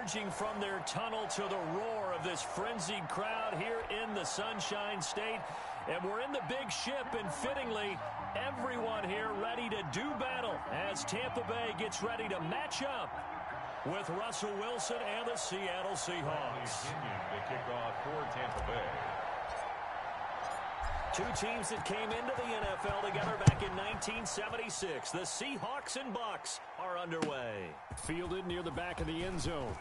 emerging from their tunnel to the roar of this frenzied crowd here in the Sunshine State. And we're in the big ship, and fittingly, everyone here ready to do battle as Tampa Bay gets ready to match up with Russell Wilson and the Seattle Seahawks. The kickoff for Tampa Bay. Two teams that came into the NFL together back in 1976. The Seahawks and Bucs are underway. Fielded near the back of the end zone.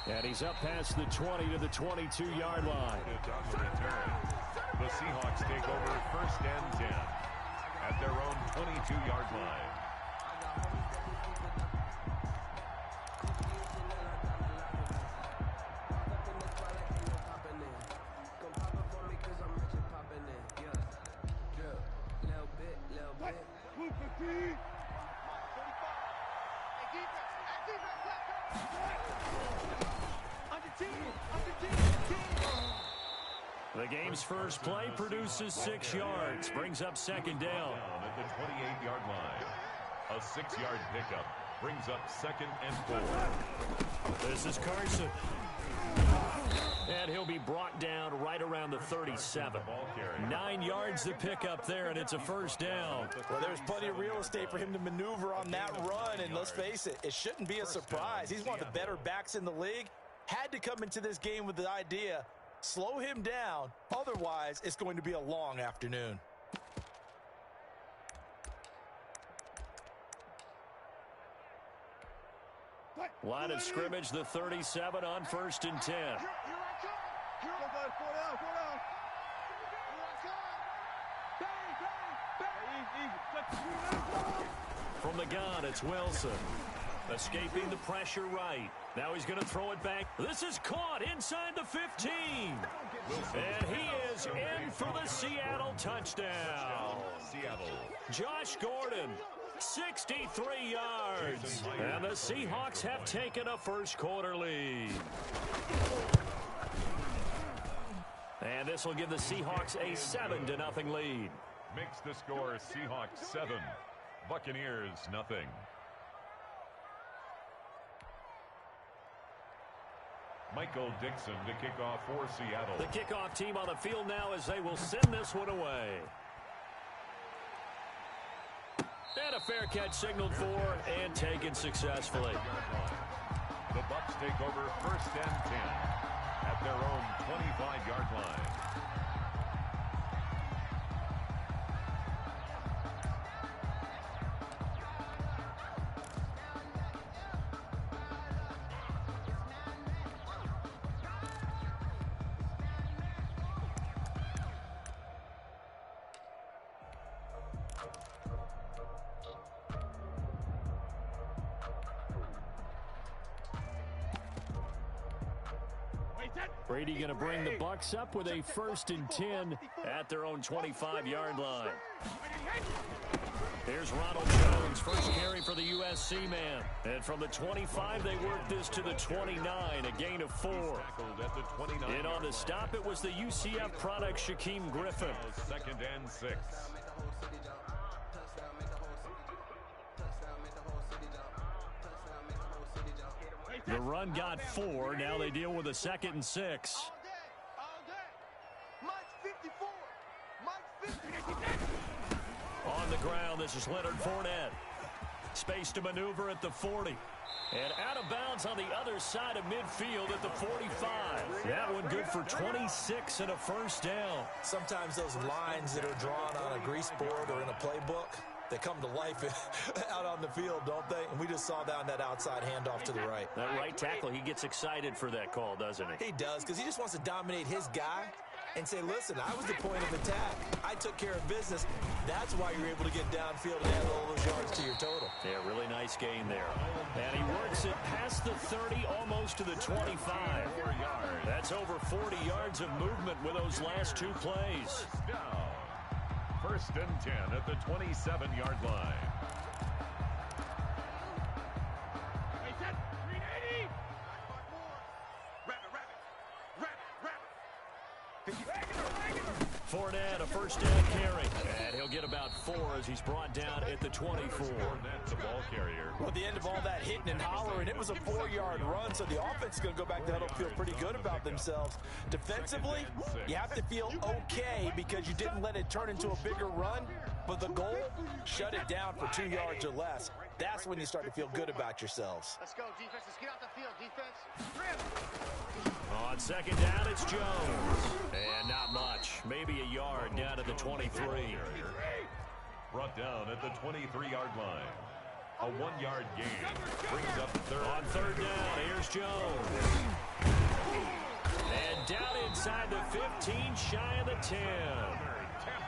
And he's up past the 20 to the 22-yard line. The Seahawks take over 1st and 10 at their own 22-yard line. The game's first play produces 6 yards, brings up 2nd down. At the 28-yard line, a 6-yard pickup brings up 2nd and 4. This is Carson. And he'll be brought down right around the 37. 9 yards to pick up there, and it's a 1st down. Well, there's plenty of real estate for him to maneuver on that run, and let's face it, it shouldn't be a surprise. He's one of the better backs in the league. Had to come into this game with the idea, slow him down, otherwise it's going to be a long afternoon. Line of scrimmage, the 37 on 1st and 10. From the gun, it's Wilson. Escaping the pressure right. Now he's going to throw it back. This is caught inside the 15. And he is in for the Seattle touchdown. Josh Gordon, 63 yards. And the Seahawks have taken a 1st quarter lead. And this will give the Seahawks a 7-0 lead. Makes the score Seahawks 7, Buccaneers nothing. Michael Dixon to kick off for Seattle. The kickoff team on the field now as they will send this one away. And a fair catch signaled for and taken successfully. The Bucs take over 1st and 10 at their own 25-yard line. Brady going to bring the Bucs up with a 1st and 10 at their own 25-yard line. Here's Ronald Jones, first carry for the USC man. And from the 25, they work this to the 29, a gain of 4. And on the stop, it was the UCF product, Shaquem Griffin. 2nd and 6. The run got 4. Now they deal with a 2nd and 6. On the ground, this is Leonard Fournette. Space to maneuver at the 40. And out of bounds on the other side of midfield at the 45. That one good for 26 and a 1st down. Sometimes those lines that are drawn on a grease board or in a playbook, they come to life out on the field, don't they? And we just saw that on that outside handoff to the right. That right tackle, he gets excited for that call, doesn't he? He does, because he just wants to dominate his guy and say, listen, I was the point of attack. I took care of business. That's why you're able to get downfield and add all those yards to your total. Yeah, really nice gain there. And he works it past the 30, almost to the 25. That's over 40 yards of movement with those last 2 plays. 1st and 10 at the 27-yard line. Fournette, a first down carry. And he'll get about 4 as he's brought down at the 24. Fournette, the ball carrier. Well, at the end of all that hitting and hollering, it was a 4-yard run, so the offense is going to go back to huddle, feel pretty good about themselves. Defensively, you have to feel okay because you didn't let it turn into a bigger run, but the goal, shut it down for 2 yards or less. That's when you start to feel good about yourselves. Let's go, defense. Let's get out the field, defense. On second down, it's Jones. And not much. Maybe a yard down to the 23. Brought down at the 23-yard line. A 1-yard gain brings up third. On third down, here's Jones. And down inside the 15, shy of the 10.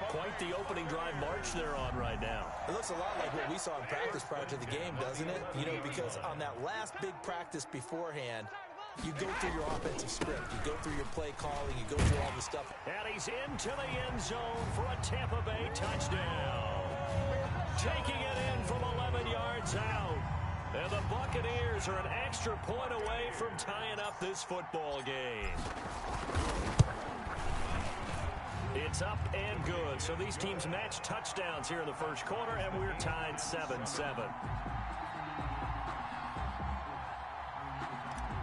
Quite the opening drive march they're on right now. It looks a lot like what we saw in practice prior to the game, doesn't it? You know, because on that last big practice beforehand, you go through your offensive script. You go through your play calling. You go through all the stuff. And he's into the end zone for a Tampa Bay touchdown. Taking it in from 11 yards out. And the Buccaneers are an extra point away from tying up this football game. It's up and good. So these teams match touchdowns here in the first quarter, and we're tied 7-7.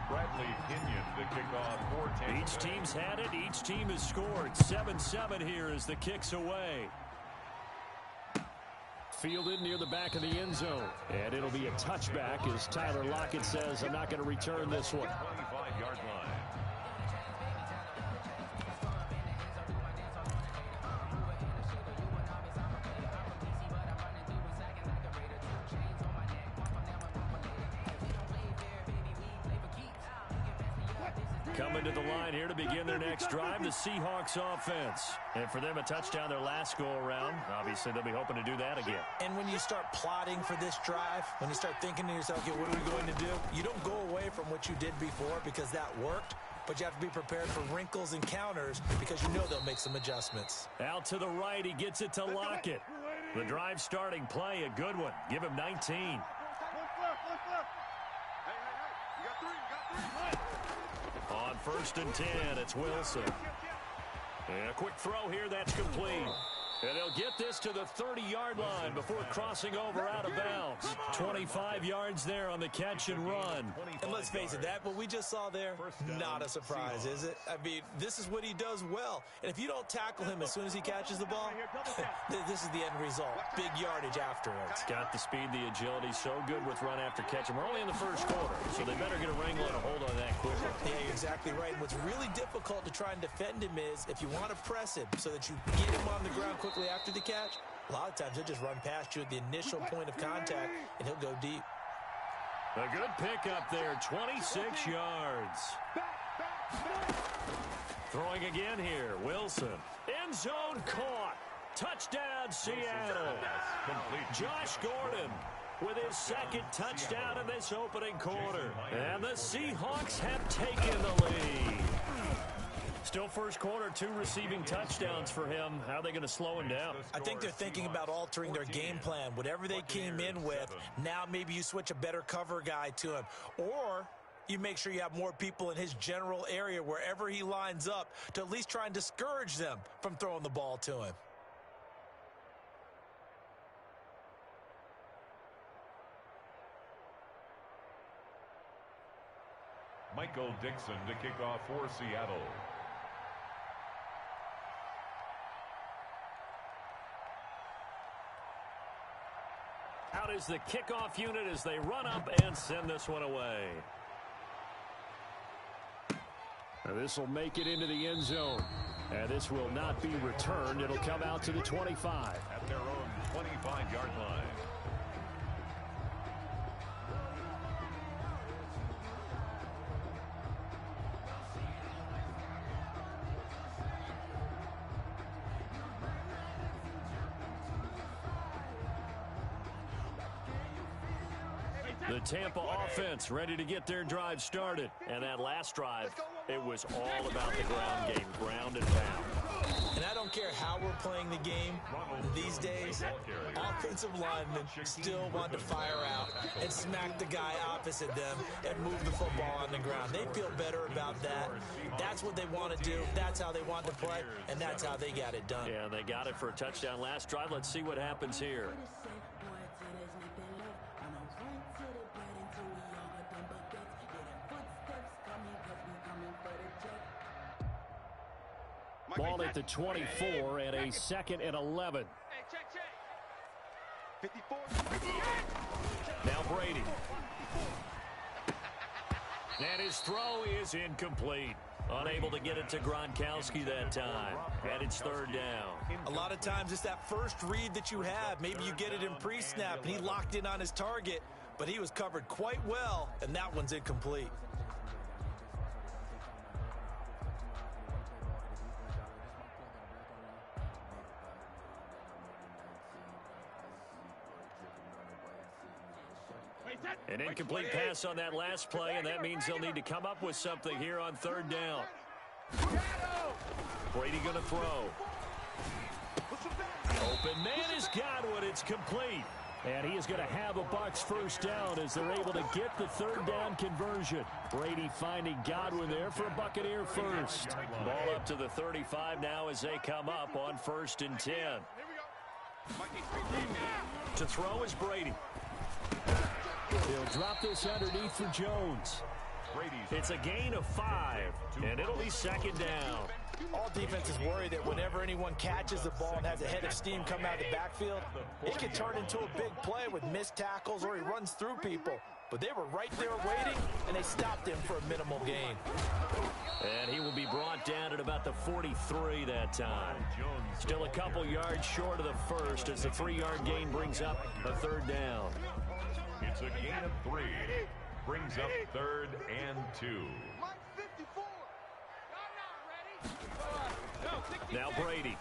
Bradley Pinion, the kickoff for Tampa. Each team's had it. Each team has scored. 7-7 here as the kick's away. Fielded near the back of the end zone. And it'll be a touchback as Tyler Lockett says, I'm not going to return this one. 25-yard line. Coming to the line here to begin their next drive, the Seahawks offense. And for them, a touchdown their last go-around. Obviously, they'll be hoping to do that again. And when you start plotting for this drive, when you start thinking to yourself, okay, what are we going to do? You don't go away from what you did before because that worked, but you have to be prepared for wrinkles and counters because you know they'll make some adjustments. Out to the right, he gets it to Lockett. The drive starting play, a good one. Give him 19. On first and 10, it's Wilson. And a quick throw here, that's complete. And they'll get this to the 30-yard line before crossing over out of bounds. 25 yards there on the catch and run. And let's face it, that what we just saw there, not a surprise, is it? I mean, this is what he does well. And if you don't tackle him as soon as he catches the ball, this is the end result. Big yardage afterwards. Got the speed, the agility, so good with run after catch. And we're only in the first quarter, so they better get a wrangle and a hold on that quickly. Yeah, you're exactly right. And what's really difficult to try and defend him is if you want to press him so that you get him on the ground quickly after the catch, a lot of times he'll just run past you at the initial point of contact, and he'll go deep. A good pickup there, 26 yards. Throwing again here, Wilson. End zone caught. Touchdown, Seattle. Josh Gordon with his second touchdown in this opening quarter. And the Seahawks have taken the lead. Still first quarter, 2 receiving touchdowns for him. How are they going to slow him down? I think they're thinking about altering their game plan. Whatever they came in with, now maybe you switch a better cover guy to him. Or you make sure you have more people in his general area wherever he lines up to at least try and discourage them from throwing the ball to him. Michael Dixon to kick off for Seattle. Out is the kickoff unit as they run up and send this one away. This will make it into the end zone. And this will not be returned. It'll come out to the 25. At their own 25-yard line. The Tampa offense ready to get their drive started. And that last drive, it was all about the ground game, ground and pound. And I don't care how we're playing the game these days, offensive linemen still want to fire out and smack the guy opposite them and move the football on the ground. They feel better about that. That's what they want to do. That's how they want to play, and that's how they got it done. Yeah, they got it for a touchdown last drive. Let's see what happens here. Ball at the 24 and a 2nd and 11. Hey, check. 54. Now Brady. And his throw is incomplete. Unable to get it to Gronkowski that time. And it's 3rd down. A lot of times it's that first read that you have. Maybe you get it in pre-snap, and he locked in on his target, but he was covered quite well, and that one's incomplete. An incomplete pass on that last play, and that means they'll need to come up with something here on 3rd down. Brady going to throw. Open man is Godwin. It's complete. And he is going to have a Bucs 1st down as they're able to get the 3rd down conversion. Brady finding Godwin there for a Buccaneer first. Ball up to the 35 now as they come up on 1st and 10. To throw is Brady. He'll drop this underneath for Jones. It's a gain of 5, and it'll be 2nd down. All defenses worry that whenever anyone catches the ball and has a head of steam come out of the backfield, it can turn into a big play with missed tackles or he runs through people. But they were right there waiting, and they stopped him for a minimal gain. And he will be brought down at about the 43 that time. Still a couple yards short of the first as the 3-yard gain brings up a 3rd down. It's a gain of 3. Brings up 3rd and 2. Now Brady.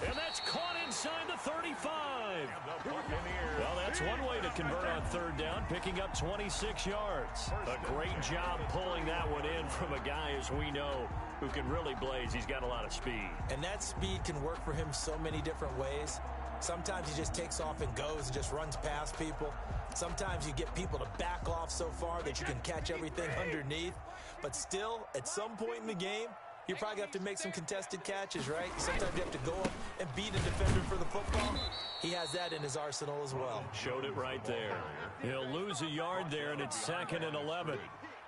And that's caught inside the 35. Well, that's one way to convert on 3rd down, picking up 26 yards. A great job pulling that one in from a guy, as we know, who can really blaze. He's got a lot of speed. And that speed can work for him so many different ways. Sometimes he just takes off and goes and just runs past people. Sometimes you get people to back off so far that you can catch everything underneath. But still, at some point in the game, you're probably going to have to make some contested catches, right? Sometimes you have to go up and beat a defender for the football. He has that in his arsenal as well. Showed it right there. He'll lose a yard there, and it's 2nd and 11.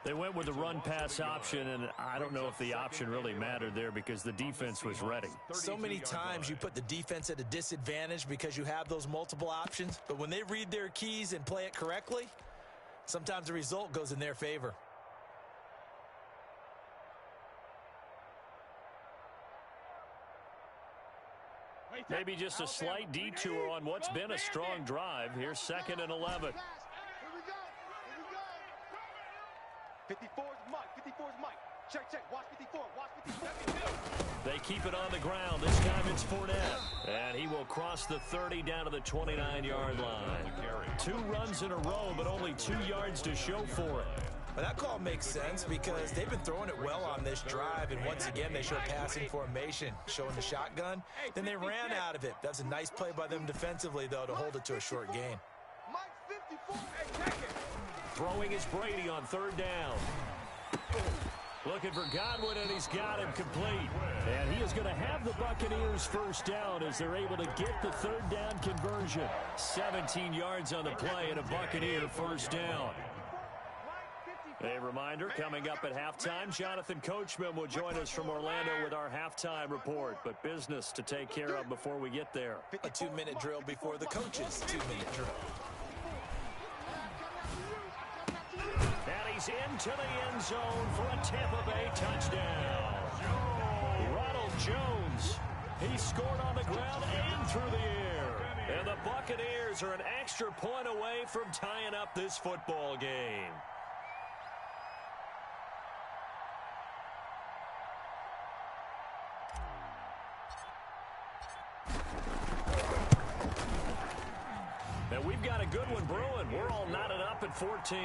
They went with the run-pass option, and I don't know if the option really mattered there because the defense was ready. So many times you put the defense at a disadvantage because you have those multiple options, but when they read their keys and play it correctly, sometimes the result goes in their favor. Maybe just a slight detour on what's been a strong drive. Here's 2nd and 11. 54's Mike. 54's Mike. Check. Watch 54. Watch 54. They keep it on the ground. This time it's Fournette. And he will cross the 30 down to the 29-yard line. 2 runs in a row, but only 2 yards to show for it. Well, that call makes sense because they've been throwing it well on this drive, and once again they show passing formation, showing the shotgun. Then they ran out of it. That's a nice play by them defensively, though, to hold it to a short gain. Mike 54. Hey, check it. Throwing is Brady on 3rd down. Looking for Godwin, and he's got him complete. And he is going to have the Buccaneers 1st down as they're able to get the 3rd down conversion. 17 yards on the play and a Buccaneer 1st down. A reminder, coming up at halftime, Jonathan Coachman will join us from Orlando with our halftime report. But business to take care of before we get there. A 2-minute drill before the coach's 2-minute drill. And he's into the end zone for a Tampa Bay touchdown. Ronald Jones, he scored on the ground and through the air. And the Buccaneers are an extra point away from tying up this football game. And we've got a good one brewing. We're all knotted up at 14.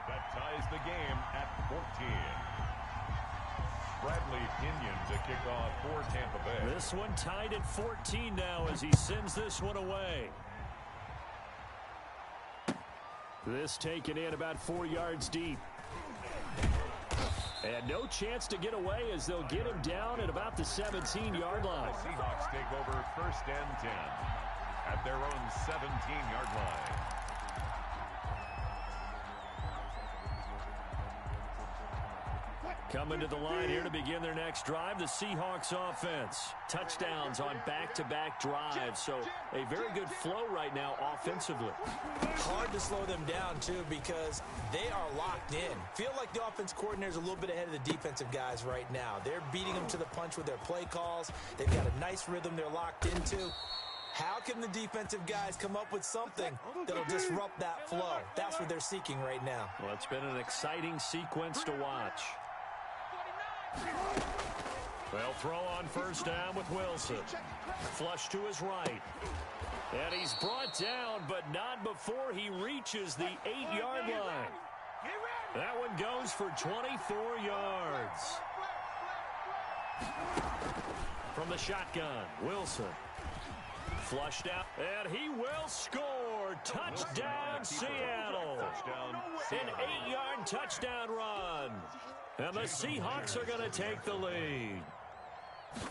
That ties the game at 14. Bradley Pinion to kick off for Tampa Bay. This one tied at 14 now as he sends this one away. This taken in about 4 yards deep. And no chance to get away as they'll get him down at about the 17-yard line. The Seahawks take over 1st and 10 at their own 17-yard line. Coming to the line here to begin their next drive, the Seahawks offense. Touchdowns on back-to-back drives, so a very good flow right now offensively. Hard to slow them down, too, because they are locked in. Feel like the offense coordinator is a little bit ahead of the defensive guys right now. They're beating them to the punch with their play calls. They've got a nice rhythm they're locked into. How can the defensive guys come up with something that'll disrupt that flow? That's what they're seeking right now. Well, it's been an exciting sequence to watch. They'll throw on 1st down with Wilson. Flush to his right. And he's brought down, but not before he reaches the 8-yard line. That one goes for 24 yards. From the shotgun, Wilson. Flushed out, and he will score. Touchdown, Seattle. An 8-yard touchdown run. And the Seahawks are going to take the lead.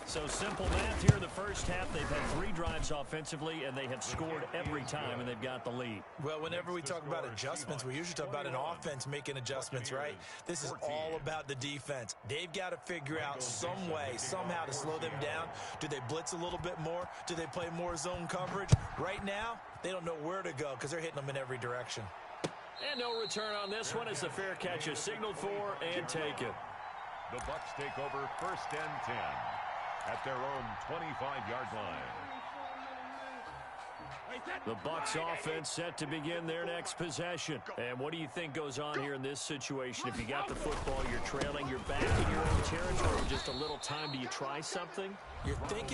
So simple math here in the first half. They've had 3 drives offensively, and they have scored every time, and they've got the lead. Well, whenever we talk about adjustments, we usually talk about an offense making adjustments, right? This is all about the defense. They've got to figure out some way, somehow to slow them down. Do they blitz a little bit more? Do they play more zone coverage? Right now, they don't know where to go because they're hitting them in every direction. And no return on this one as the fair catch is signaled for and taken. The Bucs take over 1st and 10 at their own 25-yard line. The Bucs offense set to begin their next possession. And what do you think goes on here in this situation? If you got the football, you're trailing, you're back in your own territory, just a little time. Do you try something? You're thinking